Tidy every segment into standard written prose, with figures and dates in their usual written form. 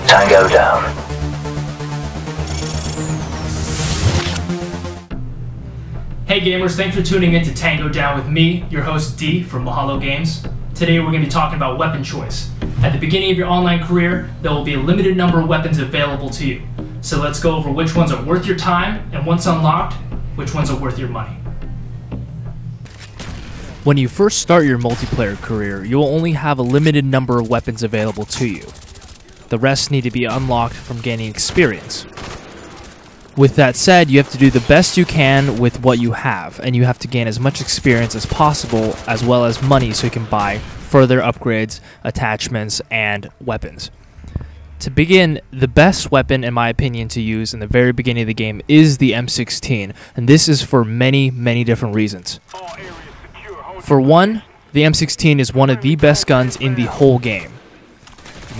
Tango down. Hey gamers, thanks for tuning in to Tango Down with me, your host D from Mahalo Games. Today we're going to be talking about weapon choice. At the beginning of your online career, there will be a limited number of weapons available to you. So let's go over which ones are worth your time, and once unlocked, which ones are worth your money. When you first start your multiplayer career, you will only have a limited number of weapons available to you. The rest need to be unlocked from gaining experience. With that said, you have to do the best you can with what you have, and you have to gain as much experience as possible, as well as money so you can buy further upgrades, attachments, and weapons. To begin, the best weapon, in my opinion, to use in the very beginning of the game is the M16, and this is for many, many different reasons. For one, the M16 is one of the best guns in the whole game.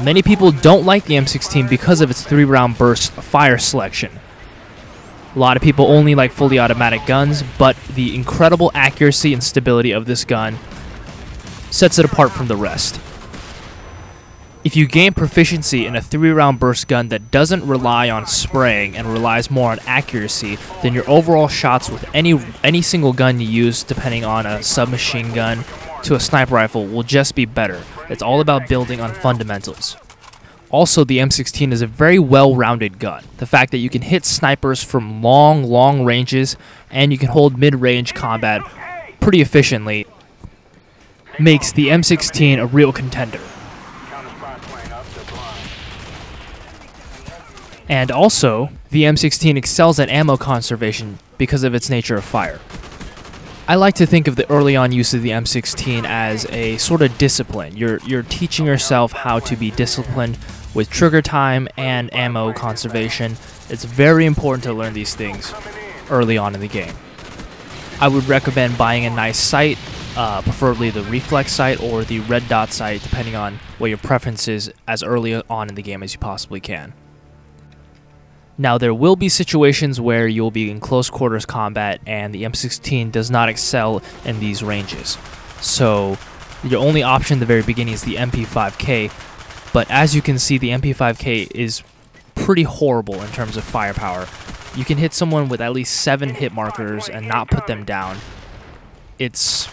Many people don't like the M16 because of its 3-round burst fire selection. A lot of people only like fully automatic guns, but the incredible accuracy and stability of this gun sets it apart from the rest. If you gain proficiency in a 3-round burst gun that doesn't rely on spraying and relies more on accuracy, then your overall shots with any single gun you use, depending on a submachine gun to a sniper rifle, will just be better. It's all about building on fundamentals. Also, the M16 is a very well-rounded gun. The fact that you can hit snipers from long ranges and you can hold mid-range combat pretty efficiently makes the M16 a real contender. And also, the M16 excels at ammo conservation because of its nature of fire. I like to think of the early on use of the M16 as a sort of discipline. You're teaching yourself how to be disciplined with trigger time and ammo conservation. It's very important to learn these things early on in the game. I would recommend buying a nice sight, preferably the reflex sight or the red dot sight, depending on what your preference is, as early on in the game as you possibly can. Now, there will be situations where you'll be in close quarters combat and the M16 does not excel in these ranges. So your only option at the very beginning is the MP5K, but as you can see, the MP5K is pretty horrible in terms of firepower. You can hit someone with at least 7 hit markers and not put them down. It's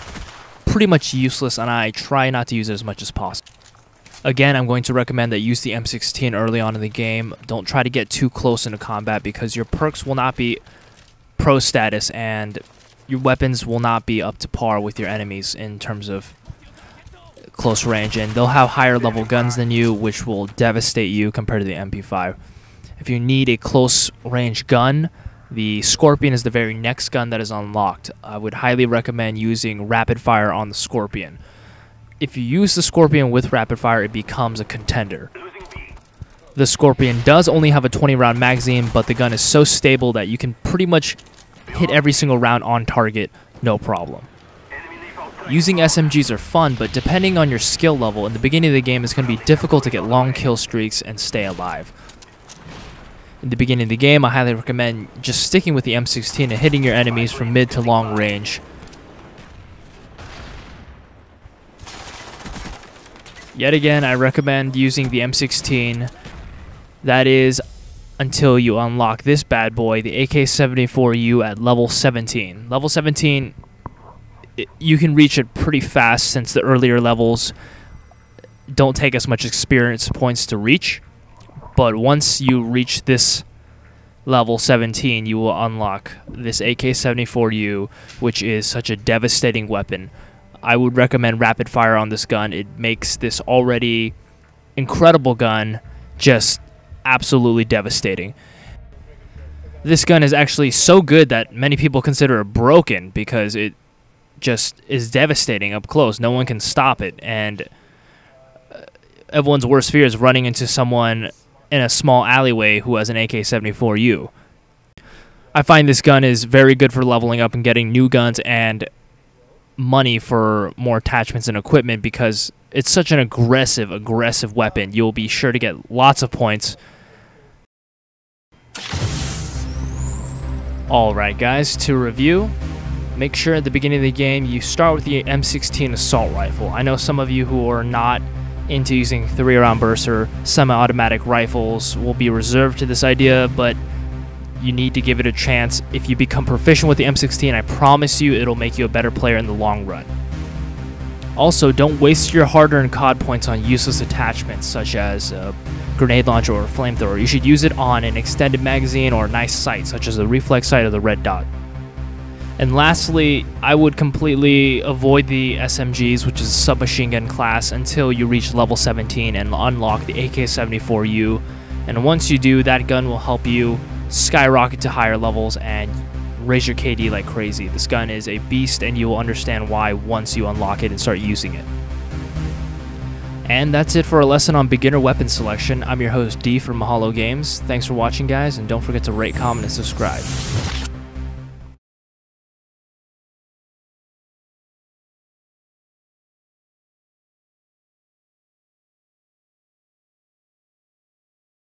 pretty much useless, and I try not to use it as much as possible. Again, I'm going to recommend that you use the M16 early on in the game. Don't try to get too close into combat because your perks will not be pro status and your weapons will not be up to par with your enemies in terms of close range, and they'll have higher level guns than you, which will devastate you compared to the MP5. If you need a close range gun, the Scorpion is the very next gun that is unlocked. I would highly recommend using rapid fire on the Scorpion. If you use the Scorpion with rapid fire, it becomes a contender. The Scorpion does only have a 20-round magazine, but the gun is so stable that you can pretty much hit every single round on target, no problem. Using SMGs are fun, but depending on your skill level, in the beginning of the game, it's going to be difficult to get long kill streaks and stay alive. In the beginning of the game, I highly recommend just sticking with the M16 and hitting your enemies from mid to long range. Yet again, I recommend using the M16. That is until you unlock this bad boy, the AK-74U at level 17. Level 17, you can reach it pretty fast since the earlier levels don't take as much experience points to reach. But once you reach this level 17, you will unlock this AK-74U, which is such a devastating weapon. I would recommend rapid fire on this gun. It makes this already incredible gun just absolutely devastating. This gun is actually so good that many people consider it broken because it just is devastating up close. No one can stop it, and everyone's worst fear is running into someone in a small alleyway who has an AK-74U. I find this gun is very good for leveling up and getting new guns and money for more attachments and equipment because it's such an aggressive weapon. You'll be sure to get lots of points. Alright guys, to review, make sure at the beginning of the game you start with the M16 assault rifle. I know some of you who are not into using 3-round bursts or semi-automatic rifles will be reserved to this idea, but you need to give it a chance. If you become proficient with the M16, I promise you it'll make you a better player in the long run. Also, don't waste your hard-earned COD points on useless attachments such as a grenade launcher or a flamethrower. You should use it on an extended magazine or a nice sight such as the reflex sight or the red dot. And lastly, I would completely avoid the SMGs, which is submachine gun class, until you reach level 17 and unlock the AK-74U. And once you do, that gun will help you skyrocket to higher levels and raise your KD like crazy. This gun is a beast, and you will understand why once you unlock it and start using it. And that's it for a lesson on beginner weapon selection. I'm your host D from Mahalo Games. Thanks for watching, guys, and don't forget to rate, comment, and subscribe.